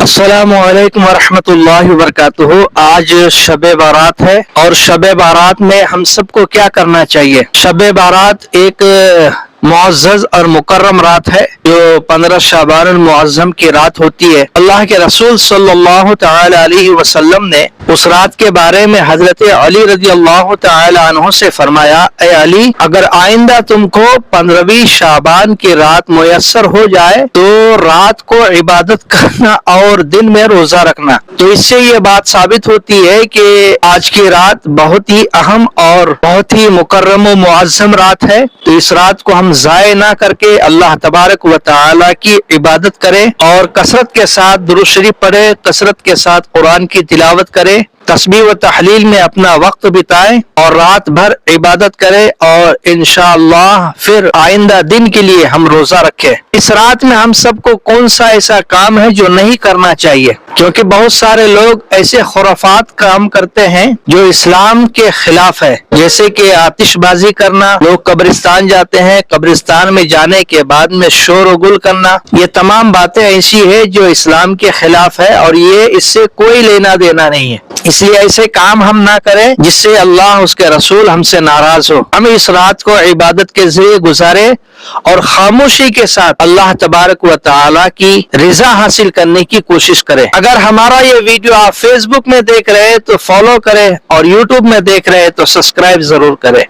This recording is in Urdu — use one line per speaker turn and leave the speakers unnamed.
السلام علیکم ورحمۃ اللہ وبرکاتہ۔ آج شب بارات ہے اور شب بارات میں ہم سب کو کیا کرنا چاہیے؟ شب بارات ایک معزز اور مکرم رات ہے جو 15 شعبان المعظم کی رات ہوتی ہے۔ اللہ کے رسول صلی اللہ تعالی علیہ وسلم نے اس رات کے بارے میں حضرت علی رضی اللہ تعالی عنہ سے فرمایا، اے علی، اگر آئندہ تم کو 15ویں شعبان کی رات میسر ہو جائے تو رات کو عبادت کرنا اور دن میں روزہ رکھنا۔ تو اس سے یہ بات ثابت ہوتی ہے کہ آج کی رات بہت ہی اہم اور بہت ہی مکرم و معظم رات ہے۔ تو اس رات کو ہم ضائع نہ کر کے اللہ تبارک و تعالی کی عبادت کریں اور کثرت کے ساتھ درود شریف پڑھے، کثرت کے ساتھ قرآن کی تلاوت کریں، تسبیح و تحلیل میں اپنا وقت بتائیں اور رات بھر عبادت کریں، اور انشاءاللہ پھر آئندہ دن کے لیے ہم روزہ رکھیں۔ اس رات میں ہم سب کو کون سا ایسا کام ہے جو نہیں کرنا چاہیے؟ کیونکہ بہت سارے لوگ ایسے خرافات کام کرتے ہیں جو اسلام کے خلاف ہے، جیسے کہ آتش بازی کرنا، لوگ قبرستان جاتے ہیں، قبرستان میں جانے کے بعد میں شور و گل کرنا، یہ تمام باتیں ایسی ہے جو اسلام کے خلاف ہے اور یہ اس سے کوئی لینا دینا نہیں ہے۔ اس لیے ایسے کام ہم نہ کریں جس سے اللہ اس کے رسول ہم سے ناراض ہو۔ ہم اس رات کو عبادت کے ذریعے گزارے اور خاموشی کے ساتھ اللہ تبارک و تعالی کی رضا حاصل کرنے کی کوشش کریں۔ اگر ہمارا یہ ویڈیو آپ فیس بک میں دیکھ رہے ہیں تو فالو کریں، اور یوٹیوب میں دیکھ رہے ہیں تو سبسکرائب ضرور کریں۔